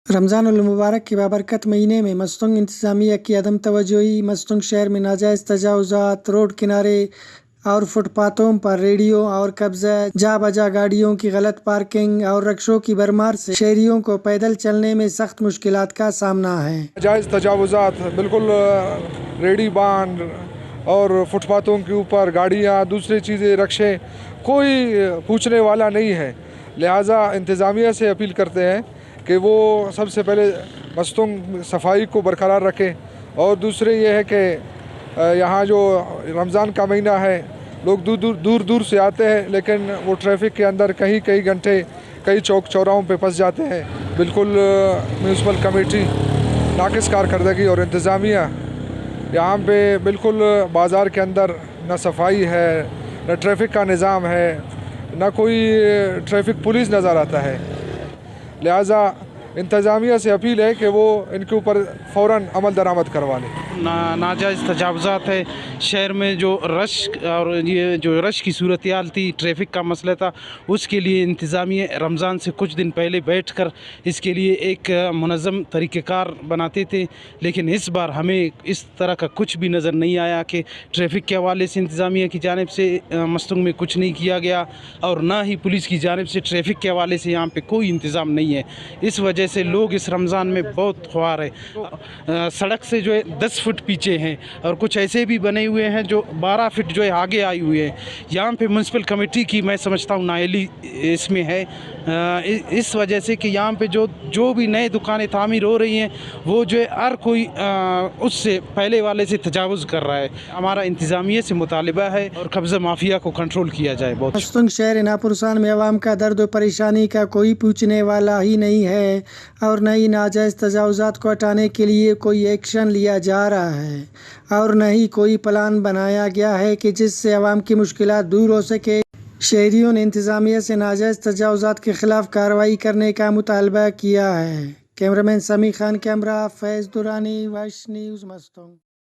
رمضان المبارک کے بابرکت مہینے میں مستنگ انتظامیہ کی عدم توجہی مستنگ شہر میں ناجائز تجاوزات، روڈ کنارے اور فٹ پاتھوں پر ریڑھیوں اور قبضہ جا بجا گاڑیوں کی غلط پارکنگ اور رکشوں کی بھرمار سے شہریوں کو پیدل چلنے میں سخت مشکلات کا سامنا ہے۔ ناجائز تجاوزات بالکل ریڑھی باندھ اور فٹ پاتھوں کے اوپر گاڑیاں، دوسری چیزیں، رکشے، کوئی پوچھنے والا نہیں ہے۔ لہٰذا انتظامیہ سے اپیل کرتے ہیں کہ وہ سب سے پہلے مستنگ صفائی کو برقرار رکھے، اور دوسرے یہ ہے کہ یہاں جو رمضان کا مہینہ ہے، لوگ دور دور سے آتے ہیں، لیکن وہ ٹریفک کے اندر کئی گھنٹے کئی چوک چوراہوں پہ پھنس جاتے ہیں۔ بالکل میونسپل کمیٹی ناقص کارکردگی اور انتظامیہ یہاں پہ بالکل بازار کے اندر نہ صفائی ہے، نہ ٹریفک کا نظام ہے، نہ کوئی ٹریفک پولیس نظر آتا ہے۔ لہٰذا انتظامیہ سے اپیل ہے کہ وہ ان کے اوپر فوراً عمل درآمد کروا لیں۔ ناجائز تجاوزات ہے شہر میں، جو رش اور یہ جو رش کی صورتحال تھی، ٹریفک کا مسئلہ تھا، اس کے لیے انتظامیہ رمضان سے کچھ دن پہلے بیٹھ کر اس کے لیے ایک منظم طریقہ کار بناتے تھے، لیکن اس بار ہمیں اس طرح کا کچھ بھی نظر نہیں آیا کہ ٹریفک کے حوالے سے انتظامیہ کی جانب سے مستنگ میں کچھ نہیں کیا گیا، اور نہ ہی پولیس کی جانب سے ٹریفک کے حوالے سے یہاں پہ کوئی انتظام نہیں ہے۔ اس وجہ سے لوگ اس رمضان میں بہت خوار ہے۔ سڑک سے جو ہے 10 فٹ پیچھے ہیں، اور کچھ ایسے بھی بنے ہوئے ہیں جو 12 فٹ جو ہے آگے آئی ہوئے ہیں۔ یہاں پہ میونسپل کمیٹی کی میں سمجھتا ہوں نااہلی اس میں ہے، اس وجہ سے کہ یہاں پہ جو بھی نئے دکانیں تعمیر ہو رہی ہیں، وہ جو ہے ہر کوئی اس سے پہلے والے سے تجاوز کر رہا ہے۔ ہمارا انتظامیہ سے مطالبہ ہے اور قبضہ مافیا کو کنٹرول کیا جائے۔ بہت مستنگ شہر ناپرسان میں عوام کا درد و پریشانی کا کوئی پوچھنے والا ہی نہیں ہے، اور نہ ہی ناجائز تجاوزات کو ہٹانے کے لیے کوئی ایکشن لیا جا رہا ہے، اور نہ ہی کوئی پلان بنایا گیا ہے کہ جس سے عوام کی مشکلات دور ہو سکے۔ شہریوں نے انتظامیہ سے ناجائز تجاوزات کے خلاف کارروائی کرنے کا مطالبہ کیا ہے۔ کیمرہ مین سمیع خان کے ہمراہ فیض درانی، وائس نیوز، مستنگ۔